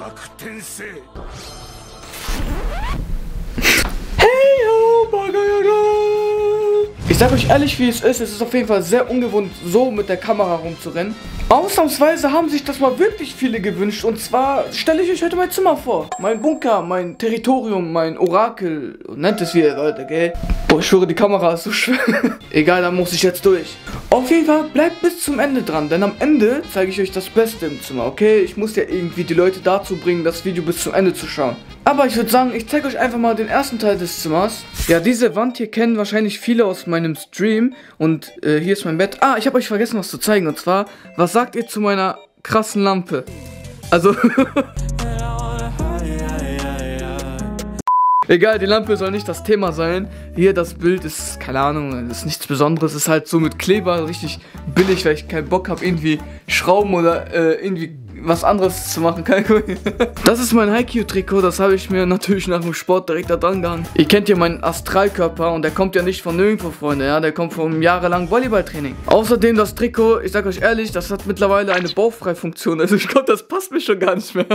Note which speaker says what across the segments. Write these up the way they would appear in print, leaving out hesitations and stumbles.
Speaker 1: Hey ho, Bagayara! Ich sag euch ehrlich, wie es ist auf jeden Fall sehr ungewohnt, so mit der Kamera rumzurennen. Ausnahmsweise haben sich das mal wirklich viele gewünscht. Und zwar stelle ich euch heute mein Zimmer vor. Mein Bunker, mein Territorium, mein Orakel. Nennt es wie ihr wollt, gell? Boah, ich schwöre, die Kamera ist so schwer. Egal, da muss ich jetzt durch. Auf jeden Fall bleibt bis zum Ende dran. Denn am Ende zeige ich euch das Beste im Zimmer, okay? Ich muss ja irgendwie die Leute dazu bringen, das Video bis zum Ende zu schauen. Aber ich würde sagen, ich zeige euch einfach mal den ersten Teil des Zimmers. Ja, diese Wand hier kennen wahrscheinlich viele aus meinem Stream. Und hier ist mein Bett. Ah, ich habe euch vergessen, was zu zeigen. Und zwar, was sagt ihr zu meiner krassen Lampe? Also... Egal, die Lampe soll nicht das Thema sein. Hier das Bild ist, keine Ahnung, ist nichts Besonderes. Ist halt so mit Kleber richtig billig, weil ich keinen Bock habe, irgendwie Schrauben oder irgendwie was anderes zu machen. Das ist mein Haikyuu-Trikot, das habe ich mir natürlich nach dem Sport direkt da dran gehangen. Ihr kennt ja meinen Astralkörper und der kommt ja nicht von nirgendwo, Freunde, ja, der kommt vom jahrelangen Volleyballtraining. Außerdem das Trikot, ich sag euch ehrlich, das hat mittlerweile eine Bauchfreifunktion, also ich glaube, das passt mir schon gar nicht mehr.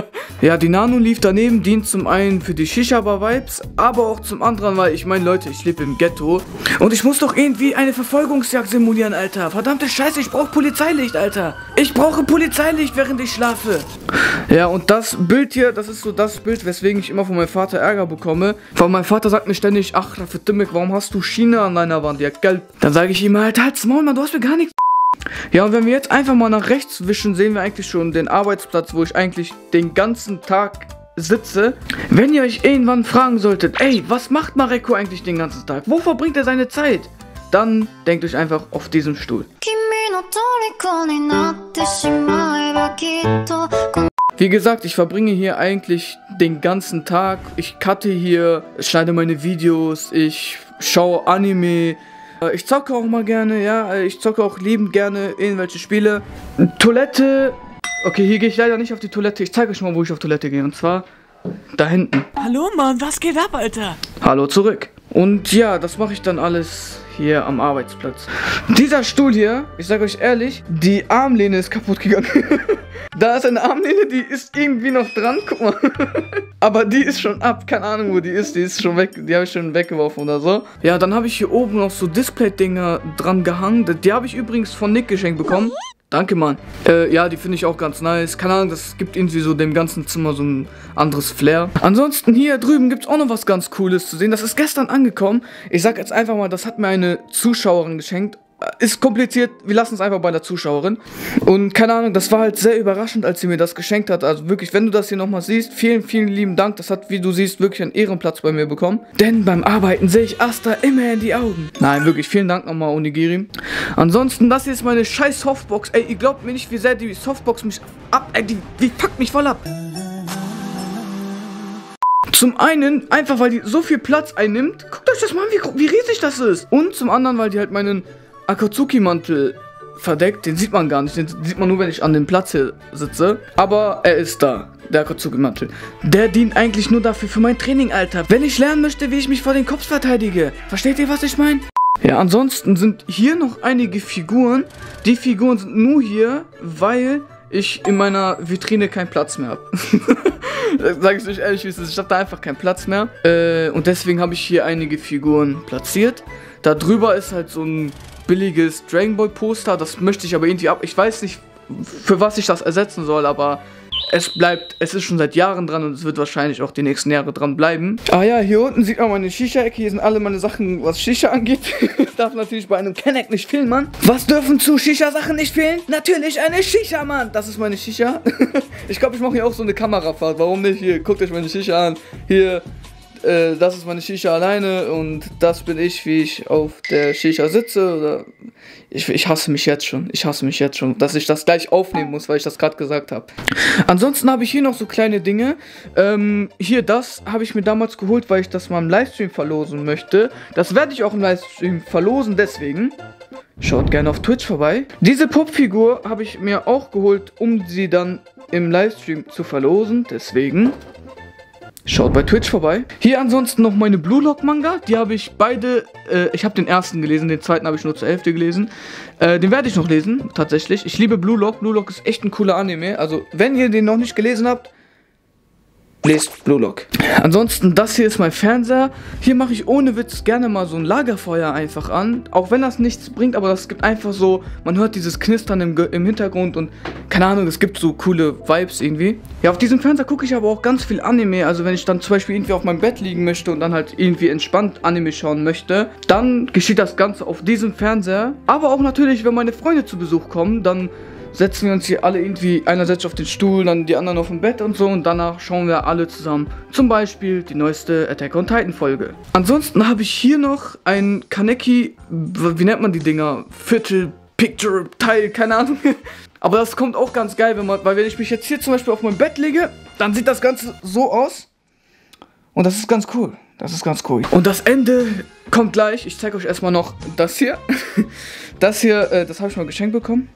Speaker 1: Ja, die Nano Leaf daneben dient zum einen für die Shisha-Bar-Vibes, aber auch zum anderen, weil ich meine, Leute, ich lebe im Ghetto und ich muss doch irgendwie eine Verfolgungsjagd simulieren, Alter. Verdammte Scheiße, ich brauche Polizeilicht, Alter. Ich brauche Polizeilicht, während ich schlafe. Ja, und das Bild hier, das ist so das Bild, weswegen ich immer von meinem Vater Ärger bekomme. Weil mein Vater sagt mir ständig, ach, für Dimmek, warum hast du China an deiner Wand? Ja, gelb. Dann sage ich ihm halt, halt's Maul, Mann, du hast mir gar nichts. Ja, und wenn wir jetzt einfach mal nach rechts wischen, sehen wir eigentlich schon den Arbeitsplatz, wo ich eigentlich den ganzen Tag sitze. Wenn ihr euch irgendwann fragen solltet, ey, was macht Mareko eigentlich den ganzen Tag? Wo verbringt er seine Zeit? Dann denkt euch einfach auf diesem Stuhl. Wie gesagt, ich verbringe hier eigentlich den ganzen Tag. Ich cutte hier, schneide meine Videos, ich schaue Anime. Ich zocke auch mal gerne, ja. Ich zocke auch liebend gerne irgendwelche Spiele. Toilette. Okay, hier gehe ich leider nicht auf die Toilette. Ich zeige euch mal, wo ich auf Toilette gehe. Und zwar da hinten.
Speaker 2: Hallo Mann, was geht ab, Alter?
Speaker 1: Hallo zurück. Und ja, das mache ich dann alles hier am Arbeitsplatz. Dieser Stuhl hier, ich sage euch ehrlich, die Armlehne ist kaputt gegangen. Da ist eine Armlehne, die ist irgendwie noch dran, guck mal. Aber die ist schon ab, keine Ahnung wo die ist schon weg, die habe ich schon weggeworfen oder so. Ja, dann habe ich hier oben noch so Display-Dinger dran gehangen. Die habe ich übrigens von Nick geschenkt bekommen. Danke, Mann. Ja, die finde ich auch ganz nice. Keine Ahnung, das gibt irgendwie so dem ganzen Zimmer so ein anderes Flair. Ansonsten hier drüben gibt es auch noch was ganz Cooles zu sehen. Das ist gestern angekommen. Ich sag jetzt einfach mal, das hat mir eine Zuschauerin geschenkt. Ist kompliziert, wir lassen es einfach bei der Zuschauerin. Und keine Ahnung, das war halt sehr überraschend, als sie mir das geschenkt hat. Also wirklich, wenn du das hier nochmal siehst, vielen, vielen lieben Dank. Das hat, wie du siehst, wirklich einen Ehrenplatz bei mir bekommen. Denn beim Arbeiten sehe ich Asta immer in die Augen. Nein, wirklich, vielen Dank nochmal, Onigiri. Ansonsten, das hier ist meine scheiß Softbox. Ey, ihr glaubt mir nicht, wie sehr die Softbox mich die fuckt mich voll ab. Zum einen, einfach weil die so viel Platz einnimmt. Guckt euch das mal an, wie riesig das ist. Und zum anderen, weil die halt meinen Akatsuki-Mantel verdeckt. Den sieht man gar nicht. Den sieht man nur, wenn ich an dem Platz hier sitze. Aber er ist da. Der Akatsuki-Mantel. Der dient eigentlich nur dafür für mein Training, Alter. Wenn ich lernen möchte, wie ich mich vor den Cops verteidige. Versteht ihr, was ich meine? Ja, ansonsten sind hier noch einige Figuren. Die Figuren sind nur hier, weil ich in meiner Vitrine keinen Platz mehr habe. Sag ich euch ehrlich, wie es ist. Ich habe da einfach keinen Platz mehr. Und deswegen habe ich hier einige Figuren platziert. Da drüber ist halt so ein billiges Dragon Ball Poster. Das möchte ich aber irgendwie ab. Ich weiß nicht, für was ich das ersetzen soll, aber es ist schon seit Jahren dran und es wird wahrscheinlich auch die nächsten Jahre dran bleiben. Ah ja, hier unten sieht man meine Shisha-Ecke. Hier sind alle meine Sachen, was Shisha angeht. Darf natürlich bei einem Kenneck nicht fehlen, Mann. Was dürfen zu Shisha-Sachen nicht fehlen? Natürlich eine Shisha, Mann. Das ist meine Shisha. Ich glaube, ich mache hier auch so eine Kamerafahrt. Warum nicht? Hier, guckt euch meine Shisha an. Hier, das ist meine Shisha alleine und das bin ich, wie ich auf der Shisha sitze. Oder ich hasse mich jetzt schon. Ich hasse mich jetzt schon, dass ich das gleich aufnehmen muss, weil ich das gerade gesagt habe. Ansonsten habe ich hier noch so kleine Dinge. Hier, das habe ich mir damals geholt, weil ich das mal im Livestream verlosen möchte. Das werde ich auch im Livestream verlosen, deswegen schaut gerne auf Twitch vorbei. Diese Puppfigur habe ich mir auch geholt, um sie dann im Livestream zu verlosen, deswegen schaut bei Twitch vorbei. Hier ansonsten noch meine Blue Lock Manga. Die habe ich beide, ich habe den ersten gelesen, den zweiten habe ich nur zur Hälfte gelesen. Den werde ich noch lesen, tatsächlich. Ich liebe Blue Lock. Blue Lock ist echt ein cooler Anime. Also, wenn ihr den noch nicht gelesen habt, Bläst Blue Lock. Ansonsten, das hier ist mein Fernseher. Hier mache ich ohne Witz gerne mal so ein Lagerfeuer einfach an. Auch wenn das nichts bringt, aber das gibt einfach so, man hört dieses Knistern im Hintergrund und keine Ahnung, es gibt so coole Vibes irgendwie. Ja, auf diesem Fernseher gucke ich aber auch ganz viel Anime. Also wenn ich dann zum Beispiel irgendwie auf meinem Bett liegen möchte und dann halt irgendwie entspannt Anime schauen möchte, dann geschieht das Ganze auf diesem Fernseher. Aber auch natürlich, wenn meine Freunde zu Besuch kommen, dann setzen wir uns hier alle irgendwie, einer setzt sich auf den Stuhl, dann die anderen auf dem Bett und so und danach schauen wir alle zusammen zum Beispiel die neueste Attack on Titan Folge. Ansonsten habe ich hier noch ein Kaneki, wie nennt man die Dinger? Viertel Picture Teil, keine Ahnung. Aber das kommt auch ganz geil, weil wenn ich mich jetzt hier zum Beispiel auf mein Bett lege, dann sieht das Ganze so aus und das ist ganz cool. Das ist ganz cool. Und das Ende kommt gleich. Ich zeige euch erstmal noch das hier. Das hier, das habe ich mal geschenkt bekommen.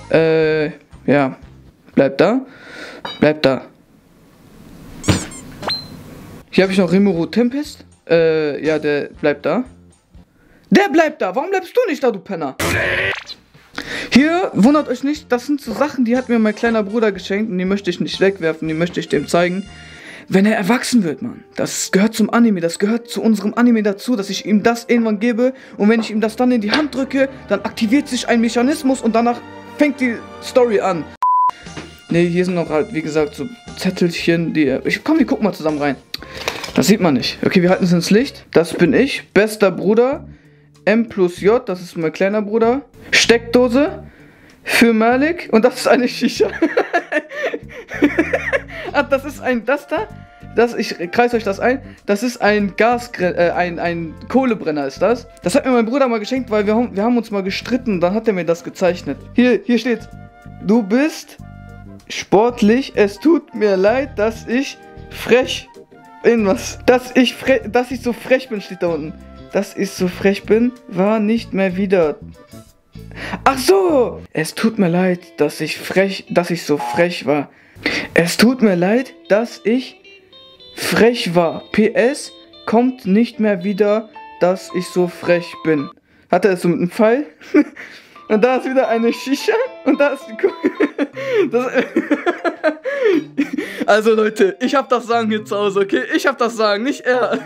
Speaker 1: Ja, bleibt da. Bleibt da. Hier habe ich noch Rimuru Tempest. Ja, der bleibt da. Der bleibt da. Warum bleibst du nicht da, du Penner? Hier, wundert euch nicht, das sind so Sachen, die hat mir mein kleiner Bruder geschenkt und die möchte ich nicht wegwerfen, die möchte ich dem zeigen. Wenn er erwachsen wird, Mann, das gehört zum Anime, das gehört zu unserem Anime dazu, dass ich ihm das irgendwann gebe und wenn ich ihm das dann in die Hand drücke, dann aktiviert sich ein Mechanismus und danach fängt die Story an. Ne, hier sind noch halt, wie gesagt, so Zettelchen, die... Komm, wir gucken mal zusammen rein. Das sieht man nicht. Okay, wir halten es ins Licht. Das bin ich. Bester Bruder. M plus J, das ist mein kleiner Bruder. Steckdose. Für Malik. Und das ist eine Shisha. Ah, das ist das da. Ich kreise euch das ein. Das ist ein ein Kohlebrenner ist das. Das hat mir mein Bruder mal geschenkt, weil wir haben uns mal gestritten. Dann hat er mir das gezeichnet. Hier steht. Du bist sportlich. Es tut mir leid, dass ich frech bin. Dass ich so frech bin, steht da unten. Dass ich so frech bin, war nicht mehr wieder. Ach so! Es tut mir leid, dass ich so frech war. Es tut mir leid, dass ich frech war. PS, kommt nicht mehr wieder, dass ich so frech bin. Hat er das so mit einem Pfeil? Und da ist wieder eine Shisha. Und da ist die Also Leute, ich hab das Sagen hier zu Hause, okay? Ich hab das Sagen, nicht er.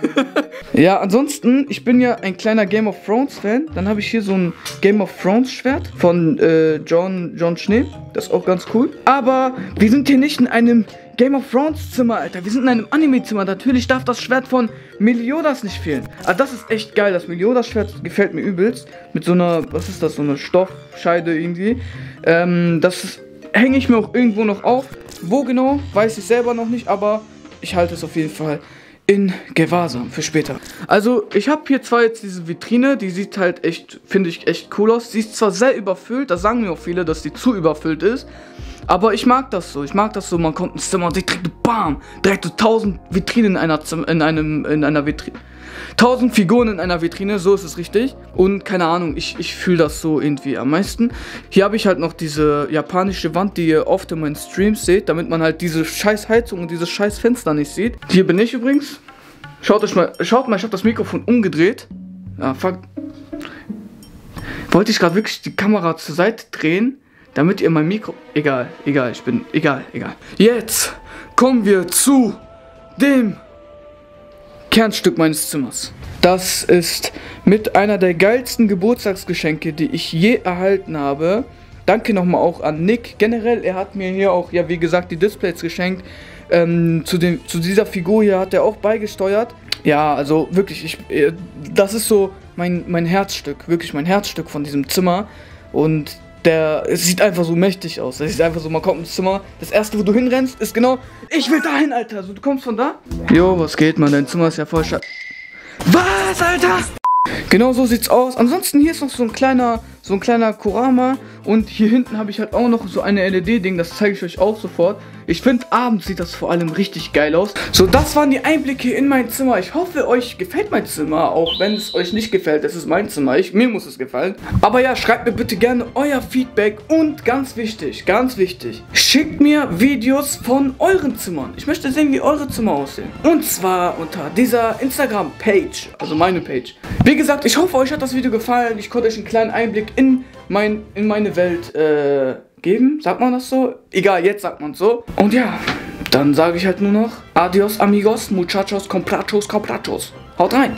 Speaker 1: Ja, ansonsten, ich bin ja ein kleiner Game of Thrones Fan. Dann habe ich hier so ein Game of Thrones Schwert von John Schnee. Das ist auch ganz cool. Aber wir sind hier nicht in einem Game of Thrones Zimmer, Alter. Wir sind in einem Anime Zimmer. Natürlich darf das Schwert von Meliodas nicht fehlen. Aber das ist echt geil. Das Meliodas Schwert gefällt mir übelst. Mit so einer, was ist das, so eine Stoffscheide irgendwie. Das hänge ich mir auch irgendwo noch auf. Wo genau, weiß ich selber noch nicht. Aber ich halte es auf jeden Fall in Gewahrsam für später. Also, ich habe hier zwar jetzt diese Vitrine, die sieht halt echt, finde ich, echt cool aus. Sie ist zwar sehr überfüllt, da sagen mir auch viele, dass die zu überfüllt ist. Aber ich mag das so, man kommt ins Zimmer und sieht direkt, bam, direkt so 1000 Vitrinen in einer Vitrine. 1000 Figuren in einer Vitrine, so ist es richtig. Und keine Ahnung, ich fühle das so irgendwie am meisten. Hier habe ich halt noch diese japanische Wand, die ihr oft in meinen Streams seht, damit man halt diese scheiß Heizung und dieses scheiß Fenster nicht sieht. Hier bin ich übrigens. Schaut mal, ich habe das Mikrofon umgedreht. Ja, fuck. Wollte ich gerade wirklich die Kamera zur Seite drehen, damit ihr mein Mikro... Egal. Jetzt kommen wir zu dem Kernstück meines Zimmers. Das ist mit einer der geilsten Geburtstagsgeschenke, die ich je erhalten habe. Danke nochmal auch an Nick. Generell, er hat mir hier auch, ja wie gesagt, die Displays geschenkt. Zu dieser Figur hier hat er auch beigesteuert. Ja, also wirklich, das ist so mein Herzstück. Wirklich mein Herzstück von diesem Zimmer. Und es sieht einfach so mächtig aus. Es sieht einfach so, man kommt ins Zimmer. Das erste, wo du hinrennst, ist genau, ich will dahin, Alter. Also, du kommst von da. Jo, was geht, Mann? Dein Zimmer ist ja voll Was, Alter? Genau so sieht's aus. Ansonsten hier ist noch so ein kleiner Kurama. Und hier hinten habe ich halt auch noch so eine LED-Ding. Das zeige ich euch auch sofort. Ich finde, abends sieht das vor allem richtig geil aus. So, das waren die Einblicke in mein Zimmer. Ich hoffe, euch gefällt mein Zimmer. Auch wenn es euch nicht gefällt. Es ist mein Zimmer. Mir muss es gefallen. Aber ja, schreibt mir bitte gerne euer Feedback. Und ganz wichtig, schickt mir Videos von euren Zimmern. Ich möchte sehen, wie eure Zimmer aussehen. Und zwar unter dieser Instagram-Page. Also meine Page. Wie gesagt, ich hoffe, euch hat das Video gefallen. Ich konnte euch einen kleinen Einblick in meine Welt geben. Sagt man das so? Egal, jetzt sagt man es so. Und ja, Dann sage ich halt nur noch Adios, amigos, muchachos, comprachos, comprachos. Haut rein!